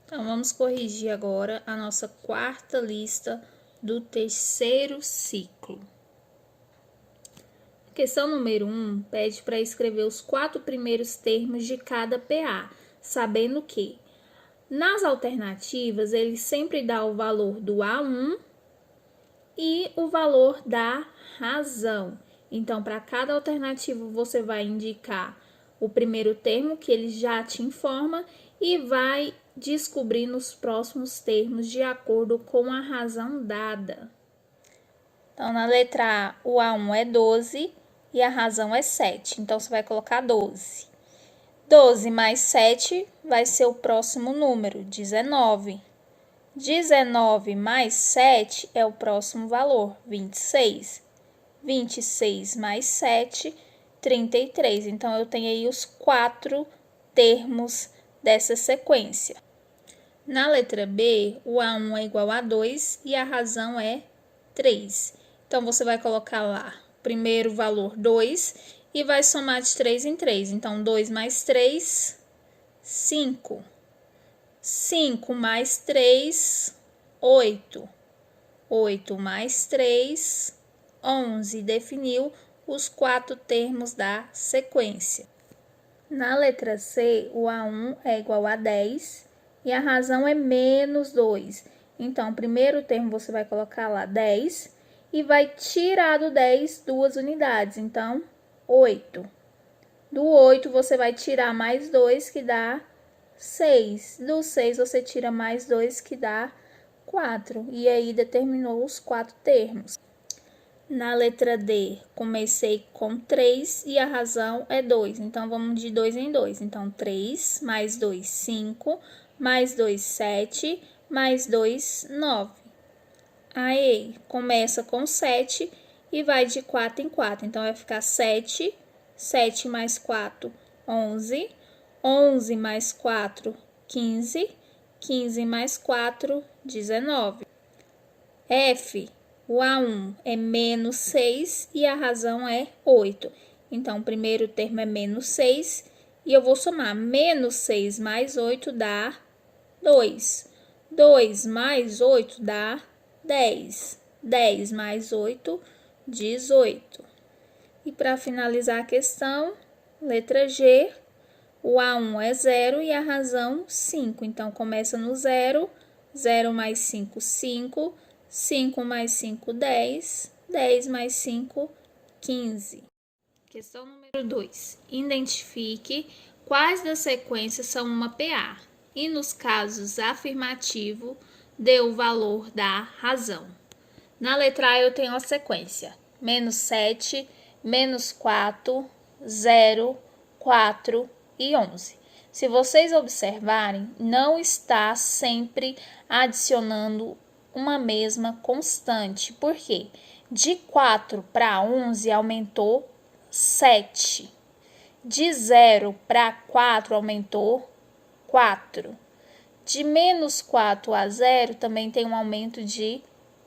Então, vamos corrigir agora a nossa quarta lista do terceiro ciclo. A questão número 1 pede para escrever os 4 primeiros termos de cada PA, sabendo que nas alternativas ele sempre dá o valor do A1 e o valor da razão. Então, para cada alternativa, você vai indicar o primeiro termo que ele já te informa e vai descobrir nos próximos termos de acordo com a razão dada. Então, na letra A, o A1 é 12 e a razão é 7. Então, você vai colocar 12. 12 mais 7 vai ser o próximo número, 19. 19 mais 7 é o próximo valor, 26. 26 mais 7, 33. Então, eu tenho aí os 4 termos dessa sequência. Na letra B, o A1 é igual a 2 e a razão é 3. Então, você vai colocar lá o primeiro valor 2 e vai somar de 3 em 3. Então, 2 mais 3, 5. 5 mais 3, 8. 8 mais 3, 11. Definiu os 4 termos da sequência. Na letra C, o A1 é igual a 10 e a razão é menos 2. Então, o primeiro termo você vai colocar lá 10 e vai tirar do 10 2 unidades. Então, 8. Do 8 você vai tirar mais 2, que dá 6. Do 6 você tira mais 2, que dá 4. E aí determinou os 4 termos. Na letra D, comecei com 3 e a razão é 2. Então, vamos de 2 em 2. Então, 3 mais 2, 5, mais 2, 7, mais 2, 9. Aí, começa com 7 e vai de 4 em 4. Então, vai ficar 7, 7 mais 4, 11. 11 mais 4, 15. 15 mais 4, 19. F, o A1 é menos 6 e a razão é 8. Então, o primeiro termo é menos 6 e eu vou somar. Menos 6 mais 8 dá 2. 2 mais 8 dá 10. 10 mais 8, 18. E para finalizar a questão, letra G, o A1 é 0 e a razão 5. Então, começa no 0. 0 mais 5, 5. 5 mais 5, 10. 10 mais 5, 15. Questão número 2. Identifique quais das sequências são uma PA. E nos casos afirmativo, dê o valor da razão. Na letra A eu tenho a sequência. Menos 7, menos 4, 0, 4 e 11. Se vocês observarem, não está sempre adicionando uma mesma constante. Por quê? De 4 para 11 aumentou 7. De 0 para 4 aumentou 4. De menos 4 a 0 também tem um aumento de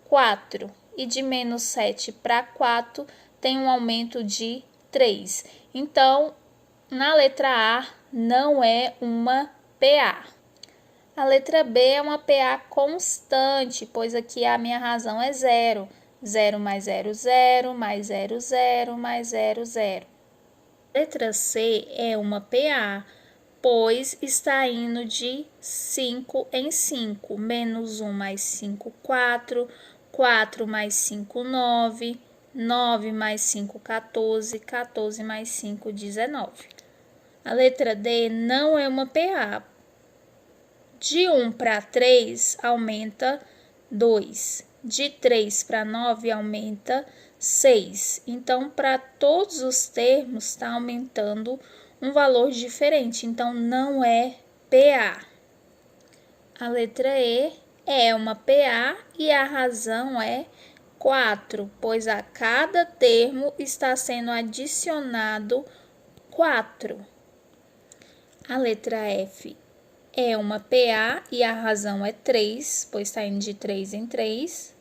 4. E de menos 7 para 4 tem um aumento de 3. Então, na letra A não é uma PA. A letra B é uma PA constante, pois aqui a minha razão é 0. 0 mais 0, 0, mais 0, 0, mais 0, 0. A letra C é uma PA, pois está indo de 5 em 5. Menos 1 mais 5, 4. 4 mais 5, 9. 9 mais 5, 14. 14 mais 5, 19. A letra D não é uma PA. De 1 para 3 aumenta 2. De 3 para 9 aumenta 6. Então, para todos os termos, está aumentando um valor diferente. Então, não é PA. A letra E é uma PA e a razão é 4, pois a cada termo está sendo adicionado 4. A letra F é uma PA e a razão é 3, pois está indo de 3 em 3.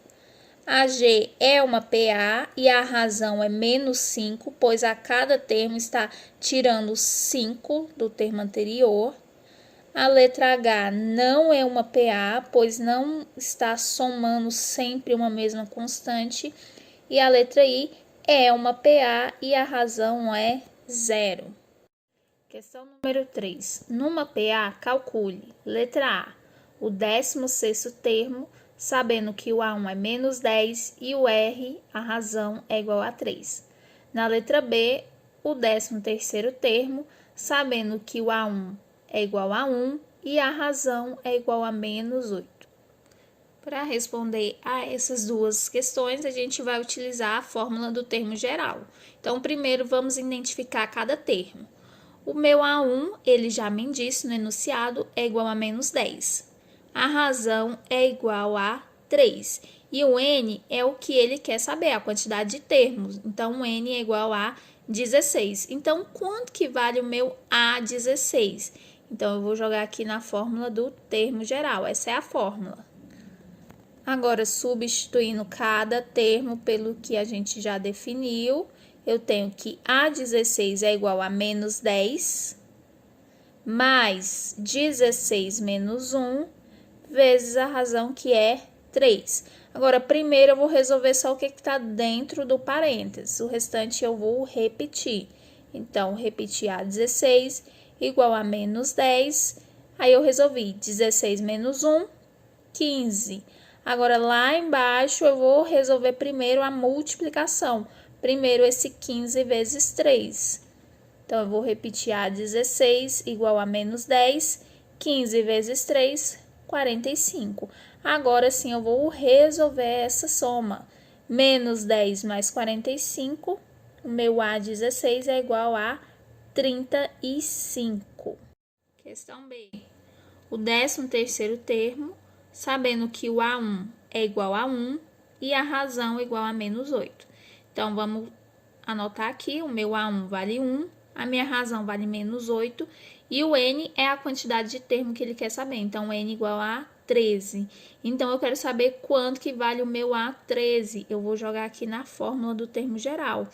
A G é uma PA e a razão é menos 5, pois a cada termo está tirando 5 do termo anterior. A letra H não é uma PA, pois não está somando sempre uma mesma constante. E a letra I é uma PA e a razão é 0. Questão número 3. Numa PA, calcule. Letra A, o 16º termo, sabendo que o A1 é menos 10 e o R, a razão, é igual a 3. Na letra B, o 13º termo, sabendo que o A1 é igual a 1 e a razão é igual a menos 8. Para responder a essas duas questões, a gente vai utilizar a fórmula do termo geral. Então, primeiro vamos identificar cada termo. O meu A1, ele já me disse no enunciado, é igual a menos 10. A razão é igual a 3. E o N é o que ele quer saber, a quantidade de termos. Então, o N é igual a 16. Então, quanto que vale o meu A16? Então, eu vou jogar aqui na fórmula do termo geral. Essa é a fórmula. Agora, substituindo cada termo pelo que a gente já definiu, eu tenho que A16 é igual a menos 10, mais 16 menos 1, vezes a razão que é 3. Agora, primeiro eu vou resolver só o que está dentro do parênteses, o restante eu vou repetir. Então, repetir A16 igual a menos 10, aí eu resolvi 16 menos 1, 15. Agora, lá embaixo, eu vou resolver primeiro a multiplicação. Primeiro, esse 15 vezes 3. Então, eu vou repetir a 16 igual a menos 10. 15 vezes 3, 45. Agora sim, eu vou resolver essa soma. Menos 10 mais 45, o meu A16 é igual a 35. Questão B. O 13º termo, sabendo que o A1 é igual a 1 e a razão é igual a menos 8. Então, vamos anotar aqui, o meu A1 vale 1, a minha razão vale menos 8, e o N é a quantidade de termo que ele quer saber, então N igual a 13. Então, eu quero saber quanto que vale o meu A13, eu vou jogar aqui na fórmula do termo geral.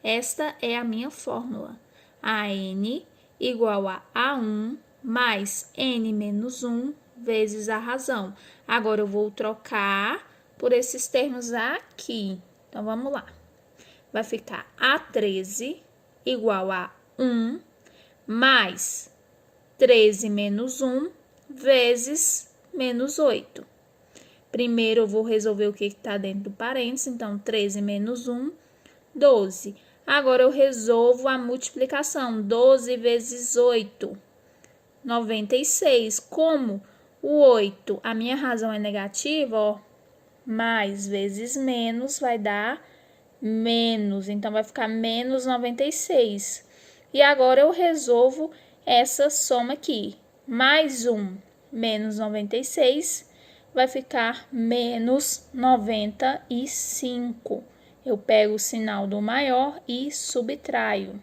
Esta é a minha fórmula, AN igual a A1 mais N menos 1 vezes a razão. Agora, eu vou trocar por esses termos aqui. Então, vamos lá. Vai ficar A13 igual a 1 mais 13 menos 1 vezes menos 8. Primeiro, eu vou resolver o que está dentro do parênteses. Então, 13 menos 1, 12. Agora, eu resolvo a multiplicação. 12 vezes 8, 96. Como o 8, a minha razão é negativa, ó, mais vezes menos vai dar menos. Então, vai ficar menos 96. E agora, eu resolvo essa soma aqui. Mais 1 menos 96 vai ficar menos 95. Eu pego o sinal do maior e subtraio.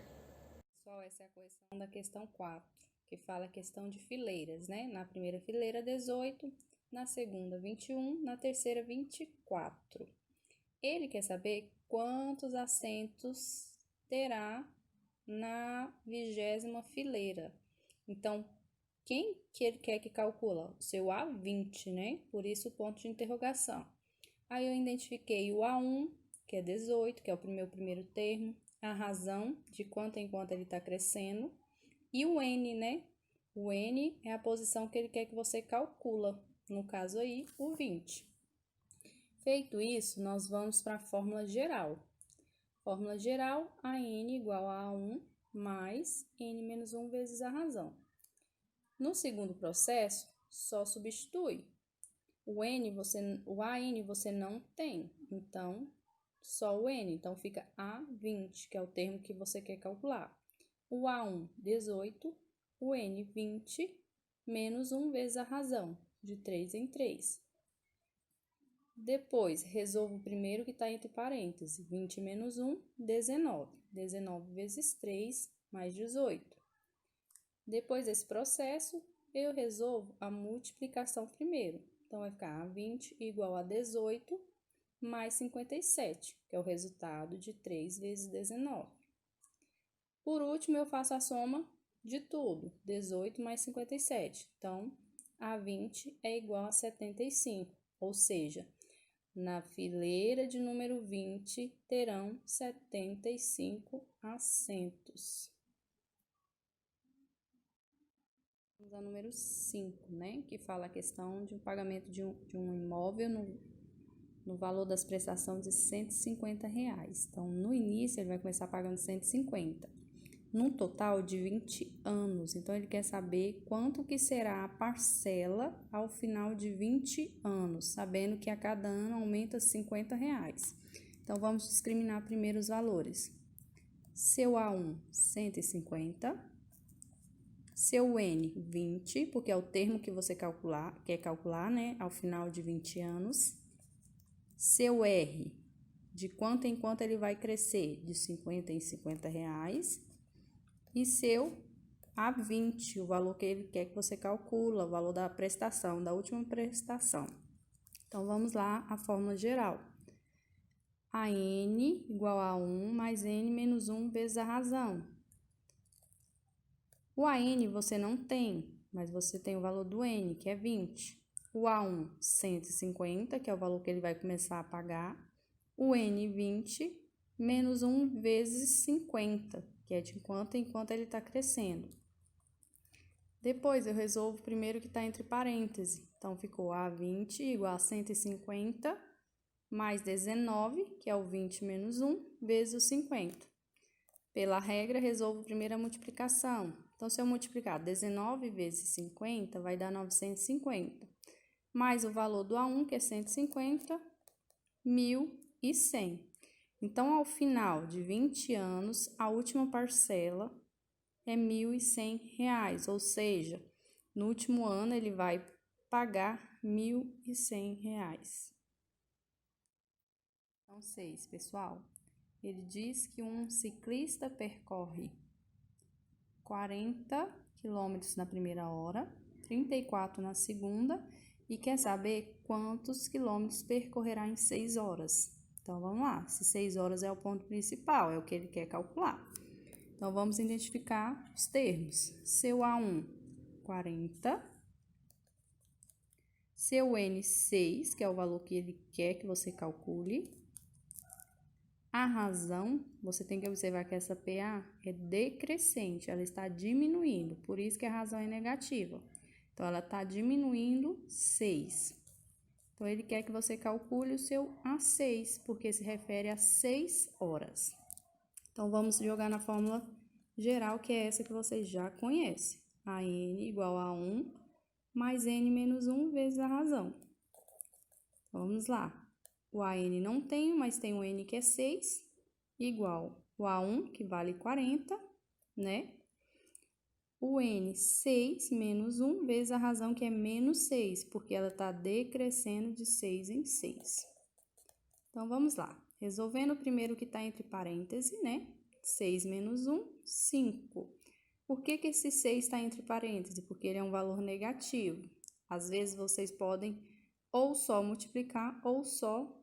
Pessoal, essa é a correção da questão 4, que fala a questão de fileiras, né? Na primeira fileira, 18, na segunda, 21, na terceira, 24. Ele quer saber quantos assentos terá na 20ª fileira. Então, quem que ele quer que calcula? O seu A20, né? Por isso o ponto de interrogação. Aí eu identifiquei o A1, que é 18, que é o meu primeiro termo, a razão de quanto em quanto ele está crescendo, e o N, né? O N é a posição que ele quer que você calcula, no caso aí, o 20. Feito isso, nós vamos para a fórmula geral. Fórmula geral, AN igual a A1 mais N menos 1 vezes a razão. No segundo processo, só substitui. O AN você não tem, então só o N. Então fica A20, que é o termo que você quer calcular. O A1, 18, o N, 20, menos 1 vezes a razão, de 3 em 3. Depois, resolvo o primeiro que está entre parênteses, 20 menos 1, 19. 19 vezes 3, mais 18. Depois desse processo, eu resolvo a multiplicação primeiro. Então, vai ficar 20 igual a 18 mais 57, que é o resultado de 3 vezes 19. Por último, eu faço a soma de tudo, 18 mais 57. Então, A20 é igual a 75, ou seja, na fileira de número 20 terão 75 assentos. Vamos ao número 5, né? Que fala a questão de um pagamento de um imóvel no valor das prestações de R$150. Então, no início, ele vai começar pagando 150, num total de 20 anos. Então, ele quer saber quanto que será a parcela ao final de 20 anos, sabendo que a cada ano aumenta R$50. Então, vamos discriminar primeiro os valores. Seu A1, 150. Seu N, 20, porque é o termo que você quer calcular, né, ao final de 20 anos. Seu R, de quanto em quanto ele vai crescer? De 50 em 50 reais. E seu A20, o valor que ele quer que você calcula, o valor da prestação, da última prestação. Então, vamos lá, a fórmula geral. AN igual a 1 mais N menos 1 vezes a razão. O AN você não tem, mas você tem o valor do N, que é 20. O A1, 150, que é o valor que ele vai começar a pagar. O N, 20, menos 1 vezes 50, que é de quanto em quanto ele está crescendo. Depois, eu resolvo o primeiro que está entre parênteses. Então, ficou A20 igual a 150, mais 19, que é o 20 menos 1, vezes o 50. Pela regra, resolvo a primeira multiplicação. Então, se eu multiplicar 19 vezes 50, vai dar 950. Mais o valor do A1, que é 150, 1.100. Então, ao final de 20 anos, a última parcela é R$1.100, ou seja, no último ano ele vai pagar R$1.100. Então, 6, pessoal. Ele diz que um ciclista percorre 40 quilômetros na primeira hora, 34 na segunda e quer saber quantos quilômetros percorrerá em 6 horas. Então, vamos lá. Se 6 horas é o ponto principal, é o que ele quer calcular. Então, vamos identificar os termos. Seu A1, 40. Seu N, 6, que é o valor que ele quer que você calcule. A razão, você tem que observar que essa PA é decrescente, ela está diminuindo, por isso que a razão é negativa. Então, ela está diminuindo 6. Então, ele quer que você calcule o seu A6, porque se refere a 6 horas. Então, vamos jogar na fórmula geral, que é essa que vocês já conhecem. AN igual a 1 mais N menos 1 vezes a razão. Vamos lá. O AN não tem, mas tem o N que é 6, igual o A1, que vale 40, né? O N, 6 menos 1 vezes a razão, que é menos 6, porque ela está decrescendo de 6 em 6. Então, vamos lá. Resolvendo o primeiro que está entre parênteses, né? 6 menos 1, 5. Por que esse 6 está entre parênteses? Porque ele é um valor negativo. Às vezes, vocês podem ou só multiplicar ou só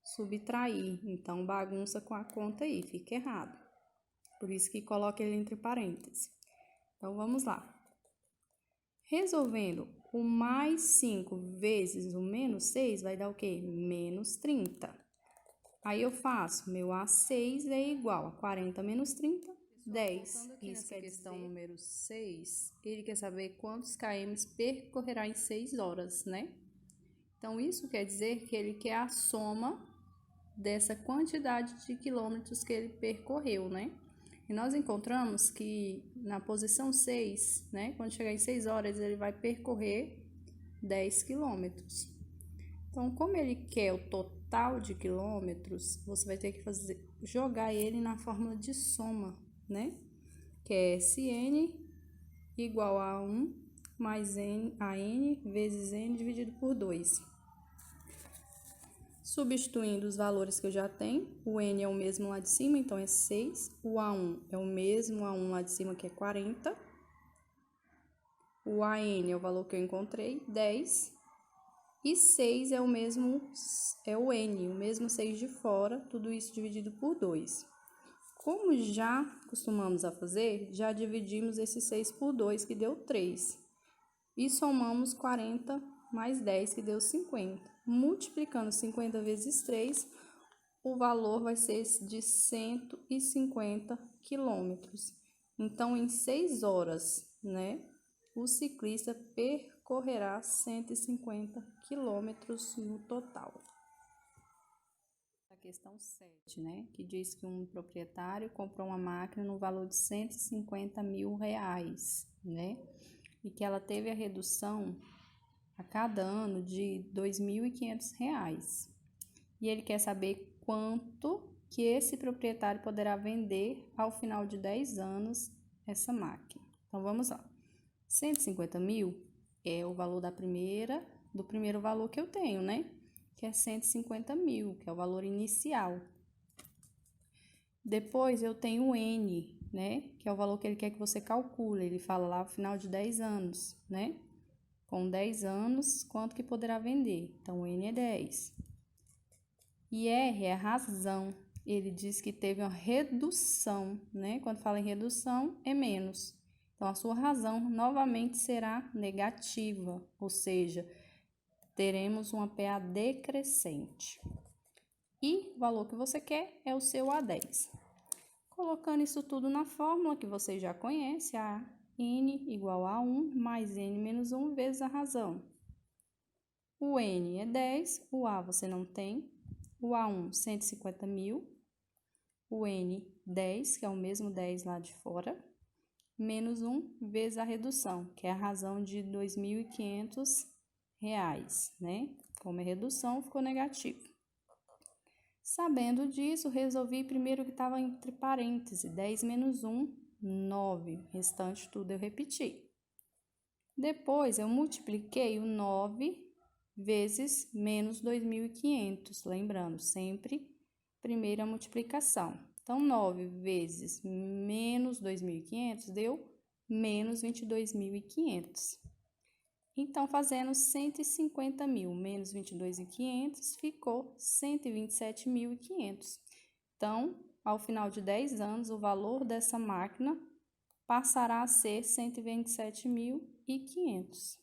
subtrair. Então, bagunça com a conta aí, fica errado. Por isso que coloca ele entre parênteses. Então, vamos lá. Resolvendo o mais 5 vezes o menos 6, vai dar o quê? Menos 30. Aí, eu faço, meu A6 é igual a 40 menos 30, 10. Isso quer questão dizer... número 6, ele quer saber quantos km percorrerá em 6 horas, né? Então, isso quer dizer que ele quer a soma dessa quantidade de quilômetros que ele percorreu, né? E nós encontramos que na posição 6, né? Quando chegar em 6 horas, ele vai percorrer 10 quilômetros. Então, como ele quer o total de quilômetros, você vai ter que jogar ele na fórmula de soma, né? Que é SN igual a 1 mais N vezes N dividido por 2. Substituindo os valores que eu já tenho, o N é o mesmo lá de cima, então é 6. O A1 é o mesmo A1 lá de cima, que é 40. O AN é o valor que eu encontrei, 10. E 6 é o mesmo, é o N, o mesmo 6 de fora, tudo isso dividido por 2. Como já costumamos a fazer, já dividimos esse 6 por 2, que deu 3. E somamos 40 mais 10, que deu 50. Multiplicando 50 vezes 3, o valor vai ser de 150 quilômetros. Então, em 6 horas, né, o ciclista percorrerá 150 quilômetros no total. A questão 7, né, que diz que um proprietário comprou uma máquina no valor de R$150 mil, né, e que ela teve a redução a cada ano de R$2.500. E ele quer saber quanto que esse proprietário poderá vender ao final de 10 anos essa máquina. Então, vamos lá. 150 mil é o valor do primeiro valor que eu tenho, né? Que é 150 mil, que é o valor inicial. Depois, eu tenho o N, né? Que é o valor que ele quer que você calcule. Ele fala lá ao final de 10 anos, né? Com 10 anos, quanto que poderá vender? Então, o N é 10. E R é a razão. Ele diz que teve uma redução, né? Quando fala em redução, é menos. Então, a sua razão novamente será negativa, ou seja, teremos uma PA decrescente. E o valor que você quer é o seu A10. Colocando isso tudo na fórmula que você já conhece, a N igual a 1 mais N menos 1 vezes a razão. O N é 10, o A você não tem. O A1, 150 mil. O N, 10, que é o mesmo 10 lá de fora. Menos 1 vezes a redução, que é a razão de R$2.500, né? Como é redução, ficou negativo. Sabendo disso, resolvi primeiro que estava entre parênteses, 10 menos 1, 9. O restante tudo eu repeti. Depois, eu multipliquei o 9 vezes menos 2.500, lembrando, sempre primeira multiplicação. Então, 9 vezes menos 2.500 deu menos 22.500. Então, fazendo 150 mil menos 22.500, ficou 127.500. Então, ao final de 10 anos, o valor dessa máquina passará a ser 127.500.